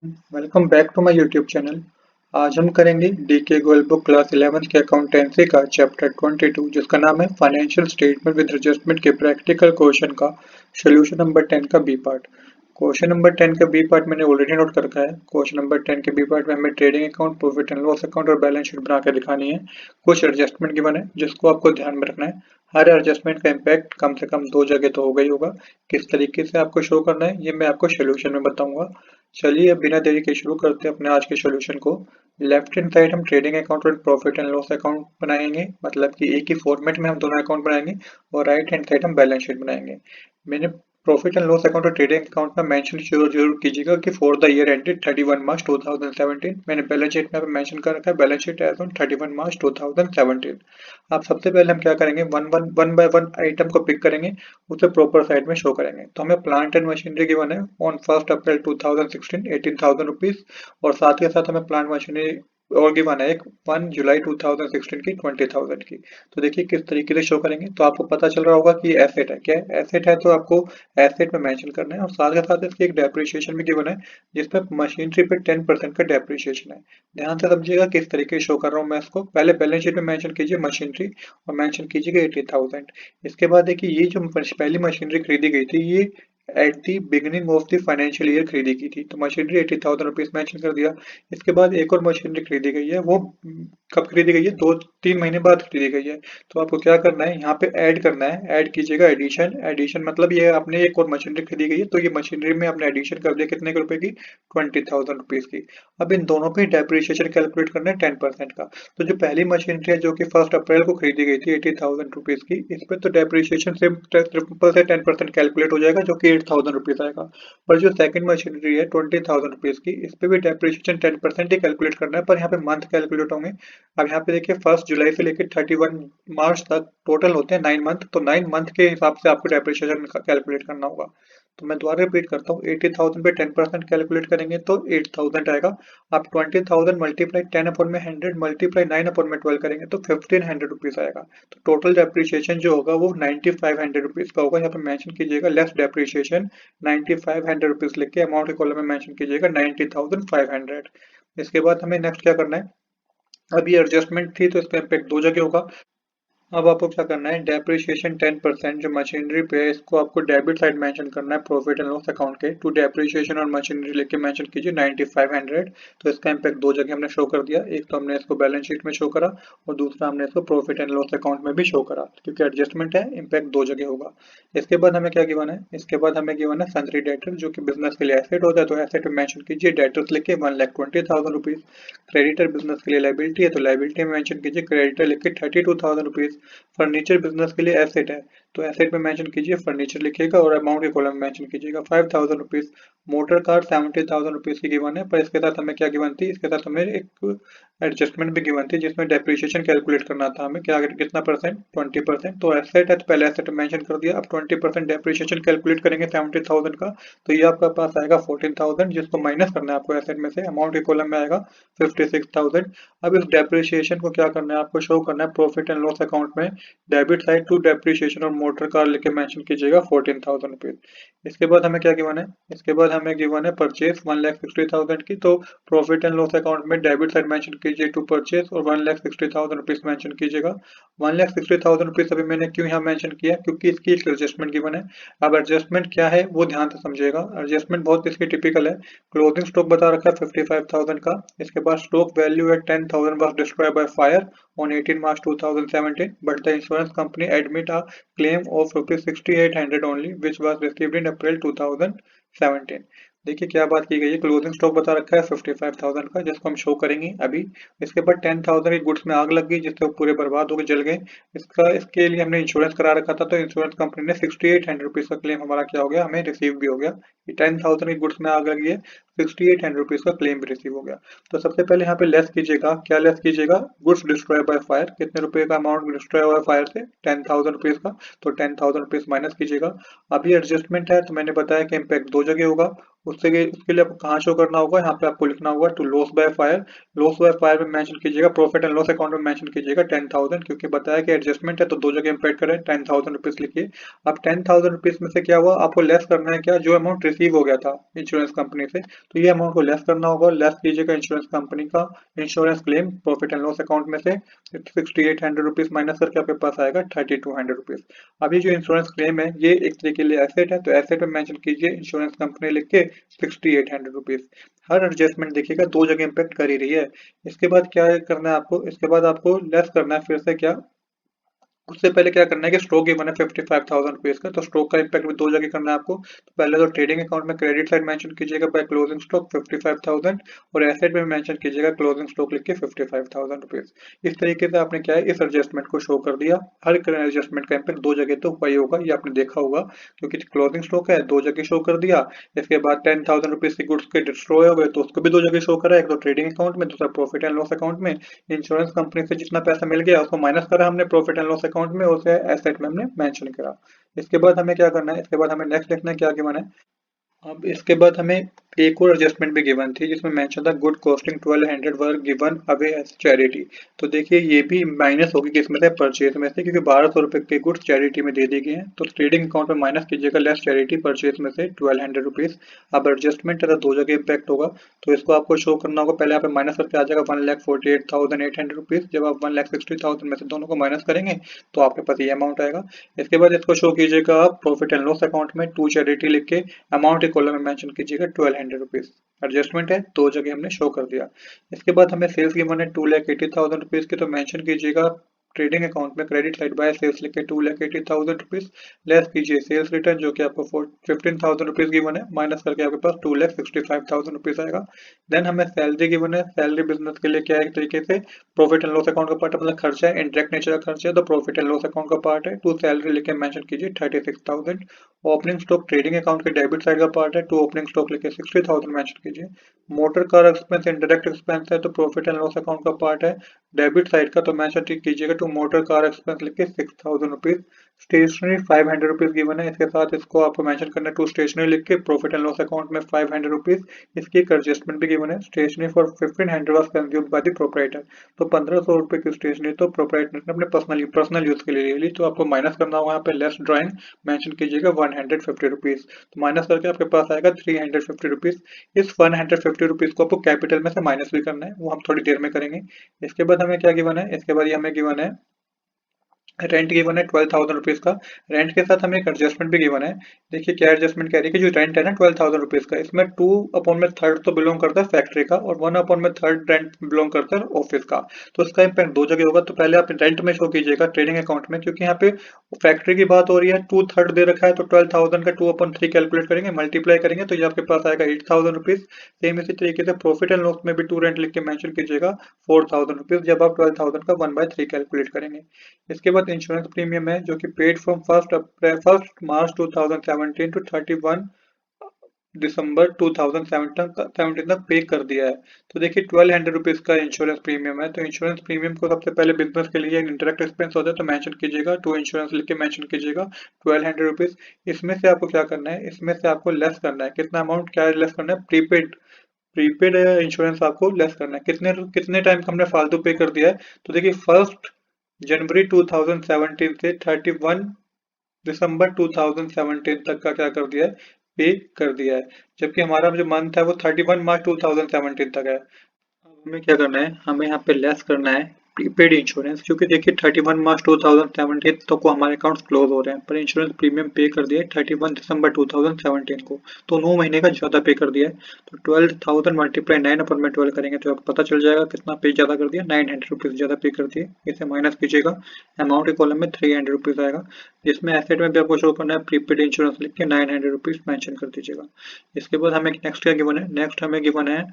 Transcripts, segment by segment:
Welcome back to my YouTube channel. आज हम करेंगे DK gold book class 11th के अकाउंटेंसी का चैप्टर 22 जिसका नाम है फाइनेंशियल स्टेटमेंट विद एडजस्टमेंट के प्रैक्टिकल क्वेश्चन का सोल्यूशन नंबर 10 का बी पार्ट। क्वेश्चन नंबर 10 का बी पार्ट मैंने ऑलरेडी नोट कर रखा है। क्वेश्चन नंबर 10 के बी पार्ट में हमें trading account, profit and loss account और बैलेंस शीट बना के दिखानी है। कुछ एडजस्टमेंट गिवन है जिसको आपको ध्यान में रखना है। हर एडजस्टमेंट का इम्पैक्ट कम से कम दो जगह तो होगा ही होगा। किस तरीके से आपको शो करना है ये मैं आपको सोल्यूशन में बताऊंगा। चलिए अब बिना देरी के शुरू करते हैं अपने आज के सॉल्यूशन को। लेफ्ट हैंड साइड हम ट्रेडिंग अकाउंट और प्रॉफिट एंड लॉस अकाउंट बनाएंगे, मतलब कि एक ही फॉर्मेट में हम दोनों अकाउंट बनाएंगे। और राइट हैंड साइड हम बैलेंस शीट बनाएंगे। मैंने प्रॉफिट एंड लॉस अकाउंट और ट्रेडिंग अकाउंट में मेंशन जरूर कीजिएगा कि फॉर द ईयर एंडेड 31 मार्च 2017। मैंने बैलेंस शीट में मेंशन कर रखा है बैलेंस शीट एज ऑन 31 मार्च 2017। अब सबसे पहले हम क्या करेंगे, वन बाय वन आइटम को पिक करेंगे, उसे प्रॉपर साइड में शो करेंगे। तो हमें प्लांट एंड मशीनरी गिवन है ऑन 1 अप्रैल 2016 18,000 रुपीज। और साथ ही साथ हमें प्लांट मशीनरी और गिवन है एक 1 जुलाई 2016 की 20,000 की। तो देखिए किस तरीके से शो करेंगे। तो आपको पता चल रहा होगा कि एसेट है, क्या है एसेट है, तो आपको एसेट में मेंशन करना है। और साथ के साथ इसकी एक डेप्रिसिएशन भी गिवन है जिसमें मशीनरी पे 10% का डेप्रिसिएशन है। ध्यान से समझिएगा किस तरीके से शो कर रहा हूँ मैं इसको। पहले बैलेंस शीट में मेंशन कीजिए मशीनरी और मेंशन कीजिएगा 80,000। इसके बाद देखिए ये जो पहली मशीनरी खरीदी गई थी ये at the beginning of the financial year खरीदी की थी, तो मशीनरी 80,000 रुपीज मेंशन कर दिया। इसके बाद एक और मशीनरी खरीदी गई है, वो कब खरीदी गई है, 2-3 महीने बाद खरीदी गई है। तो आपको क्या करना है, यहाँ पे ऐड करना है, ऐड कीजिएगा एडिशन। एडिशन मतलब ये आपने एक और मशीनरी खरीदी गई है तो ये मशीनरी में आपने एडिशन कर दिया कितने के रुपए की, 20,000 रुपीज की। अब इन दोनों पे डेप्रिसिएशन कैलकुलेट करना है 10% का। तो जो पहली मशीनरी है जो कि 1 अप्रैल को खरीदी गई थी 80,000 रुपीज की, इस पे तो डेप्रिसिएशन सिंपल से 10% कैलकुलेट हो जाएगा जो कि 8,000 रुपीज आएगा। पर जो सेकंड मशीनरी है 20,000 रुपीज की, इस पे भी डेप्रिसिएशन 10% ही कैलकुलेट करना है, पर यहाँ पे मंथ कैलकुलेट होंगे। अब यहाँ पे देखिए 1 जुलाई से लेकर 31 मार्च तक टोटल होते हैं 9 मंथ, तो 9 मंथ के हिसाब से आपको डेप्रिसिएशन कैलकुलेट करना होगा। तो मैं दोबारा रिपीट करता हूँ, 80,000 पे 10% कैलकुलेट करेंगे तो 8,000 आएगा। आप 20,000 मल्टीप्लाई 10/100 मल्टीप्लाई 9/12 करेंगे तो 1,500 रुपीज आएगा। तो टोटल डेप्रिसिएशन जो होगा वो 9,500 रुपीज का होगा। यहाँ पे मेंशन कीजिएगा लेस डेप्रिसिएशन 9,500 रुपीज लिख के अमाउंट के कॉलम में मेंशन कीजिएगा 90,500। इसके बाद हमें नेक्स्ट क्या करना है, अब ये एडजस्टमेंट थी तो इसका इम्पैक्ट दो जगह होगा। अब आपको क्या करना है, डेप्रिसिएशन 10% जो मशीनरी पे है इसको आपको डेबिट साइड मेंशन करना है प्रॉफिट एंड लॉस अकाउंट के। टू डेप्रिसिएशन और मशीनरी लेके मेंशन कीजिए 9,500। तो इसका इम्पैक्ट दो जगह हमने शो कर दिया, एक तो हमने इसको बैलेंस शीट में शो करा और दूसरा हमने इसको प्रॉफिट एंड लॉस अकाउंट में भी शो करा, क्योंकि एडजस्टमेंट है इम्पैक्ट दो जगह होगा। इसके बाद हमें क्या गिवन है, इसके बाद हमें गिवन है सन्ड्री डेटर जो कि बिजनेस के लिए एसेट होता है, तो एसेट में मेंशन कीजिए डेटर्स लिख के 1,20,000 रुपीज। क्रेडिटर बिजनेस के लिए लाइबिलिटी है तो लाइबिलिटी में मेंशन कीजिए क्रेडिटर लिख के 32,000 रुपीज। फर्नीचर बिजनेस के लिए एसेट है तो एसेट में मेंशन कीजिए फर्नीचर लिखिएगा और अमाउंट के कॉलम में मेंशन कीजिएगा 5,000 रुपीज। मोटर कार 70,000 रुपीज की गिवन है, पर इसके साथ हमें क्या गिवन थी, इसके साथ हमें एक एडजस्टमेंट भी गिवन थी जिसमें डेप्रिसिएशन कैलकुलेट करना था हमें, क्या कितना परसेंट, 20%। तो एसेट है तो पहले एसेट मेंशन कर दिया, अब 20% डेप्रिसिएशन कैलकुलेट करेंगे 70,000 का। तो ये आपका पास आएगा 14,000, जिसको माइनस करना है आपको एसेट में से, अमाउंट के कॉलम में आएगा 56,000। अब इस डेप्रिसिएशन को क्या करना है, आपको शो करना है प्रॉफिट एंड लॉस अकाउंट में। डेबिट साइड टू डेप्रिसिएशन और मोटर कार लेके मेंशन कीजिएगा 14,000 रुपीज। इसके बाद हमें क्या गिवन है, इसके बाद हमें गिवन है परचेज 1,60,000 की। तो प्रॉफिट एंड लॉस अकाउंट में डेबिट साइड मेंशन कीजिए टू परचेज और 1,60,000 रुपीज मेंशन कीजिएगा। 1,60,000 रुपीज अभी मैंने क्यों यहाँ मेंशन किया, क्योंकि इसकी एक एडजस्टमेंट गिवन है। अब एडजस्टमेंट क्या है वो ध्यान से समझिएगा। एडजस्टमेंट बहुत इसकी टिपिकल है। क्लोजिंग स्टॉक बता रखा है 55,000 का। इसके बाद stock value at 10,000 was destroyed by fire on 18 March 2017, but the insurance company admit a claim of rupees 6,800 only, which was received in April 2017। देखिए क्या बात की गई है, क्लोजिंग स्टॉक बता रखा है 55,000 का जिसको हम शो करेंगे अभी। इसके बाद 10,000 की गुड्स में आग लग गई जिससे वो पूरे बर्बाद होकर जल गए। इसके लिए हमने इंश्योरेंस करा रखा था, तो इंश्योरेंस कंपनी ने 6,800 रुपीज का क्लेम हमारा क्या हो गया, हमें रिसीव भी हो गया। 10,000 की गुड्स में आग लगी है, 6,800 रुपीज का क्लेम भी रिसीव हो गया। तो सबसे पहले यहाँ पे लेस कीजिएगा, क्या लेस कीजिएगा, गुड्स डिस्ट्रॉय बाय फायर, कितने रुपए का अमाउंट डिस्ट्रॉय हुआ फायर से, 10,000 रुपीज का। तो 10,000 रुपीज माइनस कीजिएगा। अभी एडजस्टमेंट है तो मैंने बताया कि इम्पैक्ट दो जगह होगा। उसके लिए आपको कहाँ शो करना होगा, यहाँ पे आपको लिखना होगा to loss by fire. Loss by fire में मेंशन कीजिएगा, प्रॉफिट एंड लॉस अकाउंट में मेंशन कीजिएगा 10,000, क्योंकि बताया कि एडजस्टमेंट है तो दो जगह इम्पैक्ट करें, 10,000 रुपीज लिखिए। अब 10,000 रुपीज में से क्या हुआ, आपको लेस करना है क्या, जो अमाउंट रिसीव हो गया था इंश्योरेंस कंपनी से। तो ये अमाउंट को लेस करना होगा, लेस कीजिएगा इंश्योरेंस कंपनी का insurance claim profit and loss account में से 6800 रुपीज माइनस करके आपके पास आएगा 3200 रुपीज। अभी जो इंश्योरेंस क्लेम है ये एक तरीके के लिए एसेट है, तो एसेट में मेंशन कीजिए इंश्योरेंस कंपनी लिख के 6800 रुपीज। हर एडजस्टमेंट देखिएगा दो जगह इम्पेक्ट कर ही रही है। इसके बाद क्या करना है आपको, इसके बाद आपको लेस करना है फिर से क्या, उससे पहले क्या करना है कि स्ट्रोक गिवन है 55,000 रुपीज का, तो स्ट्रोक का इम्पैक्ट भी दो जगह करना है आपको। तो पहले तो ट्रेडिंग अकाउंट में क्रेडिट साइड मेंशन कीजिएगा बाय क्लोजिंग स्टॉक 55,000, और एसेट में मेंशन कीजिएगा क्लोजिंग स्टॉक लिख के 55,000 रुपीज। इस तरीके से आपने क्या है इस एडजस्टमेंट को शो कर दिया। हर एडजस्टमेंट का इम्पैक्ट दो जगह तो हुआ ही होगा, ये आपने देखा होगा, क्योंकि क्लोजिंग स्टॉक है दो जगह शो कर दिया। इसके बाद 10,000 रुपीज के गुड्स के डिस्ट्रॉय हो गए तो उसको भी दो जगह शो करा, एक तो ट्रेडिंग अकाउंट में, दूसरा प्रॉफिट एंड लॉस अकाउंट में। इंश्योरेंस कंपनी से जितना पैसा मिल गया उसको माइनस करा हमने प्रॉफिट एंड लॉस अकाउंट में, उसे एसेट में हमने मेंशन करा। इसके बाद हमें क्या करना है, इसके बाद हमें नेक्स्ट देखना है क्या गिवन है। अब इसके बाद हमें एक और एडजस्टमेंट भी गिवन थी जिसमें मेंशन था good costing 1200 were given away as charity. तो देखिए ये भी माइनस होगी किसमें से, परचेज में से, क्योंकि 1200 रुपए के गुड्स चैरिटी में दे दी गए हैं। तो ट्रेडिंग अकाउंट में माइनस कीजिएगा लेस चैरिटी परचेज में से 1200 रुपीज। अब एडजस्टमेंट है तो दो जगह इम्पैक्ट होगा, तो इसको आपको शो करना होगा। पहले यहाँ पे माइनस करके आ जाएगा 1,48,800 रुपीज। जब आप 1,60,000 में से दोनों को माइनस करेंगे तो आपके पास ये अमाउंट आएगा। इसके बाद इसको शो कीजिएगा आप प्रॉफिट एंड लॉस अकाउंट में टू चैरिटी लिख के अमाउंट एक कॉलम में मेंशन कीजिएगा 1200 रुपीज। एडजस्टमेंट है दो जगह हमने शो कर दिया। इसके बाद हमें सेल्स गिवन है 2,80,000 रुपीज की, तो मेंशन कीजिएगा ट्रेडिंग अकाउंट में क्रेडिट साइड बाय सेल्स लिख के 2,80,000 रुपीज। लेस कीजिए सेल्स रिटर्न जो कि आपको 15,000 रुपीज गिवन है, माइनस करके आपके पास 2,65,000 रुपीज आएगा। देन हमें सैलरी गिवन है, सैलरी बिजनेस के लिए क्या है एक तरीके से प्रॉफिट एंड लॉस अकाउंट का पार्ट है, मतलब खर्चा है, इंडायरेक्ट नेचर का खर्चा है, तो प्रॉफिट एंड लॉस अकाउंट का पार्ट है। टू सैलरी लिख के मेंशन कीजिए 36,000। ओपनिंग स्टॉक ट्रेडिंग अकाउंट के डेबिट साइड का पार्ट है, टू ओपनिंग स्टॉक लिखे 60,000 मेंशन कीजिए। Motor car expense indirect expense है तो प्रॉफिट एंड लॉस अकाउंट का पार्ट है डेबिट साइड का, तो मेंशन कीजिएगा टू मोटर कार एक्सपेंस लिख के 6,000 रुपीज। स्टेशनरी 500 रुपीज गिवन है, इसके साथ इसको आपको मेंशन करना है टू स्टेशनरी लिख के प्रॉफिट एंड लॉस अकाउंट में 500 रुपीज। इसकी एक एडजस्टमेंट भी गिवन है, stationery for 1500 was consumed by the proprietor. तो 1,500 रुपए की स्टेशनरी तो प्रोपराइटर ने अपने पर्सनल यूज के लिए ले ली, तो आपको माइनस करना होगा यहाँ पे लेस ड्राइंग मेंशन कीजिएगा 150 रुपीज। तो माइनस करके आपके पास आएगा 350 रुपीज। इस 150 रुपीज को आपको कैपिटल में से माइनस भी करना है, वो हम थोड़ी देर में करेंगे। इसके बाद हमें क्या गिवन है, इसके बाद ये हमें गिवन है रेंट गिवन है 12,000 रुपीज का। रेंट के साथ हमें एक एडजस्टमेंट भी गिवन है। देखिए क्या एडजस्टमेंट कह रही है कि जो रेंट है ना 12,000 रुपीज का, इसमें 2/3 तो बिलोंग करता है फैक्ट्री का और 1/3 रेंट बिलोंग करता है ऑफिस का। तो इसका इम्पैक्ट दो जगह होगा, तो पहले आप रेंट में शो कीजिएगा ट्रेडिंग अकाउंट में, क्योंकि यहाँ पे फैक्ट्री की बात हो रही है, 2/3 दे रखा है, तो 12,000 का 2/3 कैलकुलेट करेंगे, मल्टीप्लाई करेंगे तो ये आपके पास आएगा 8,000 रुपीज। सेम इसी तरीके से प्रॉफिट एंड लॉस में भी टू रेंट लिख के मेंशन कीजिएगा 4,000 रुपीज, जब आप 12,000 का 1/3 कैलकुलेट करेंगे। इसके बाद इंश्योरेंस प्रीमियम है जो कि paid from first March 2017 to 31 दिसंबर 2017 तक पे कर दिया है। तो देखिए 1,200 रुपीज का इंश्योरेंस प्रीमियम है, तो इंश्योरेंस प्रीमियम को सबसे पहले बिजनेस के लिए इंटरेक्ट एक्सपेंस होता है, तो मेंशन कीजिएगा टू इंश्योरेंस लिख के मेंशन कीजिएगा 1,200 रुपीज। इसमें से आपको क्या करना है, इसमें से आपको लेस करना है कितना अमाउंट, क्या लेस करना है, प्रीपेड प्रीपेड इंश्योरेंस आपको लेस करना है। कितने कितने टाइम का हमने फालतू पे कर दिया है, तो देखिए 1 जनवरी 2017 से 31 दिसंबर 2017 तक का क्या कर दिया है, पे कर दिया है। जबकि हमारा जो मंथ है वो 31 मार्च 2017 तक है। अब हमें क्या करना है, हमें यहाँ पे लेस करना है प्रीपेड इंश्योरेंस, क्योंकि देखिए 31 मार्च 2017 तक को हमारे अकाउंट्स क्लोज हो रहे हैं, पर इंश्योरेंस प्रीमियम पे कर दिया है 31 दिसंबर 2017 को, तो 9 महीने का ज़्यादा पे कर दिया है। तो 12,000 मल्टीप्लाई 9/12 करेंगे तो आपको पता चल जाएगा कितना पे ज़्यादा कर दिया, 900 रुपीज़ ज़्यादा पे कर दिए। इसे माइनस कीजिएगा, अमाउंट के कॉलम में 300 रुपीज़ आएगा, जिसमें एसेट में भी आपको शो करना है प्रीपेड इंश्योरेंस लिख के 900 रुपीज़ मैंशन कर दीजिएगा। इसके बाद हमें नेक्स्ट क्या गिवन है, नेक्स्ट हमें गिवन है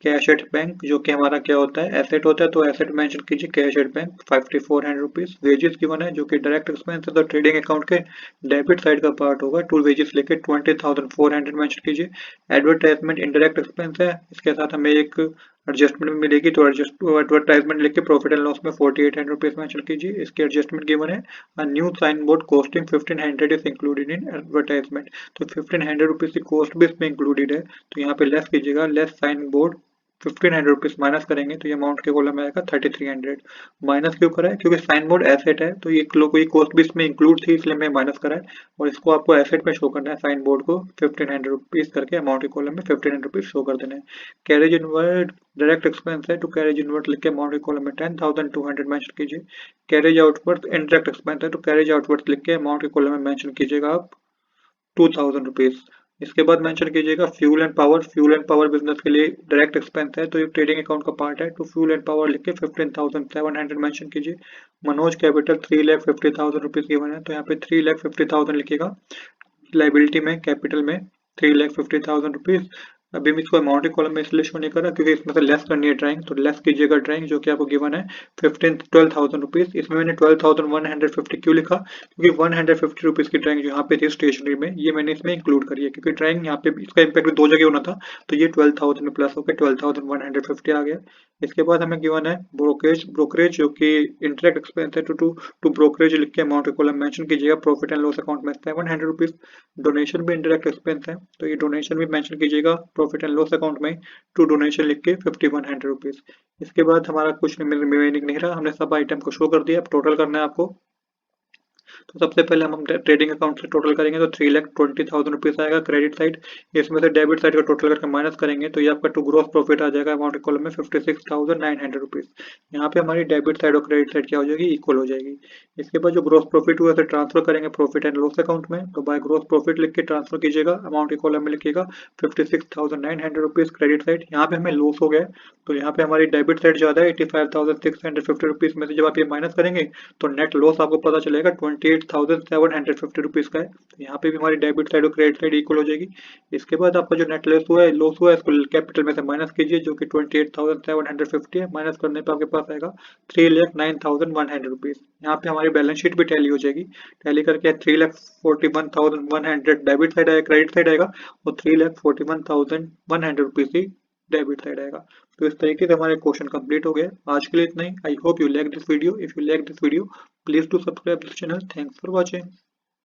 कैश एट बैंक, जो कि हमारा क्या होता है, एसेट होता है, तो एसेट मेंशन कीजिए cash at bank 5,400 rupees. Wages given है जो कि डायरेक्ट एक्सपेंस है, तो ट्रेडिंग अकाउंट के डेबिट साइड का पार्ट होगा, टू वेजेस लेके 20,400 मेंशन कीजिए। एडवर्टाइजमेंट इनडायरेक्ट एक्सपेंस है, इसके साथ हमें एक एडजस्टमेंट मिलेगी, तो एडवर्टाइजमेंट लेके प्रॉफिट एंड लॉस में 4,800 रुपीज मेंशन कीजिए। इसकी एडजस्टमेंट गिवन है, a new sign board costing 1,500 is included in advertisement, तो 1,500 रुपीज की कॉस्ट भी इसमें इंक्लूडेड है, तो यहाँ पे लेस कीजिएगा, less sign board 1500 rupees minus करेंगे तो ये अमाउंट के कॉलम में आएगा 3300। माइनस क्यों करा है? क्योंकि साइन बोर्ड एसेट है तो ये कोई कॉस्ट भी इसमें इंक्लूड थी इसलिए मैं माइनस करा है, और इसको आपको एसेट में शो करना है। साइन बोर्ड को 1500 रुपीज करके अमाउंट के कॉलम में 1500 रुपीज शो कर देना है। कैरेज इनवर्ड डायरेक्ट एक्सपेंस है, तो कैरेज इनवर्ड लिख के अमाउंट के कॉलम में 10,200 मेंशन कीजिए। कैरेज आउटवर्ड इनडायरेक्ट एक्सपेंस है, तो कैरेज आउटवर्ड लिख के अमाउंट के कॉलम में मेंशन कीजिएगा आप 2000 रुपीज। इसके बाद मेंशन कीजिएगा fuel and power. Fuel and power business के लिए डायरेक्ट एक्सपेंस है तो ये ट्रेडिंग अकाउंट का पार्ट है, तो फ्यूल एंड पावर लिख के 15,700 मेंशन कीजिए। मनोज कैपिटल 3,50,000 रुपीज गिवन है, तो यहाँ पे 3,50,000 लिखिएगा लाइबिलिटी में, कैपिटल में 3,50,000 रुपीज। अभी मैं इसको अमाउंट के कॉलम में इसलिए शो नहीं कर रहा क्योंकि इसमें से लेस करनी है ड्राइंग, तो लेस कीजिएगा ड्राइंग जो कि आपको गिवन है 12,000 रुपीज। इसमें मैंने 12,150 क्यों लिखा? क्योंकि 150 रुपीज की ड्राइंग जो यहाँ पे थी स्टेशनरी में, ये मैंने इसमें इंक्लूड करी है क्योंकि ड्राइंग यहाँ पे इसका इम्पैक्ट भी दो जगह होना था, तो ये 12,000 में प्लस होकर 12,150 आ गया। इसके बाद हमें गिवन है ब्रोकरेज। ब्रोकरेज जो कि इंटरेक्ट एक्सपेंस है, टू ब्रोकरेज लिख के अमाउंट के कॉलम मेंशन कीजिएगा प्रॉफिट एंड लॉस अकाउंट में 700 रुपीज। डोनेशन भी इंटरेक्ट एक्सपेंस है, तो ये डोनेशन भी मेंशन कीजिएगा प्रॉफिट एंड लॉस अकाउंट में टू डोनेशन लिख के 5100 रुपीज। इसके बाद हमारा कुछ रिमेनिंग नहीं रहा, हमने सब आइटम को शो कर दिया। अब टोटल करना है आपको, तो सबसे पहले हम ट्रेडिंग अकाउंट से टोटल करेंगे तो 3,20,000 रुपीज आएगा क्रेडिट साइड। इसमें से डेबिट साइड का टोटल करके माइनस करेंगे तो ये आपका टू ग्रॉस प्रॉफिट आ जाएगा अमाउंट के कॉलम में 56,900 रुपीज। यहाँ पे हमारी डेबिट साइड और क्रेडिट साइड क्या हो जाएगी? इक्वल हो जाएगी। इसके बाद जो ग्रॉस प्रॉफिट हुआ है ट्रांसफर करेंगे प्रॉफिट एंड लॉस अकाउंट में, तो बाय ग्रॉस प्रॉफिट लिख के ट्रांसफर कीजिएगा, अमाउंट के कॉलम में लिखिएगा 56,900 रुपीज क्रेडिट साइड। यहाँ पे हमें लॉस हो गया तो यहाँ पे हमारी डेबिट साइड ज्यादा है 85,650 रुपीज में से जब आप ये माइनस करेंगे तो नेट लॉस आपको पता चलेगा 28,750 रुपीज का है। तो यहाँ पे भी हमारी डेबिट साइड और क्रेडिट साइड इक्वल हो जाएगी। इसके बाद आपका जो नेट लॉस हुआ है इसको कैपिटल में से माइनस कीजिए जो कि 28,750 है। माइनस करने पे आपके पास आएगा 3,09,100 रुपीज। यहाँ पे हमारी बैलेंस शीट भी टैली हो जाएगी। टैली करके 3,41,100 डेबिट साइड आएगा, क्रेडिट साइड आएगा, और 3,41,100 रुपीज ही डेबिट साइड आएगा। तो इस तरीके से हमारे क्वेश्चन कंप्लीट हो गए। आज के लिए इतना ही। I hope you like this video. If you like this video, please do subscribe this channel. Thanks for watching.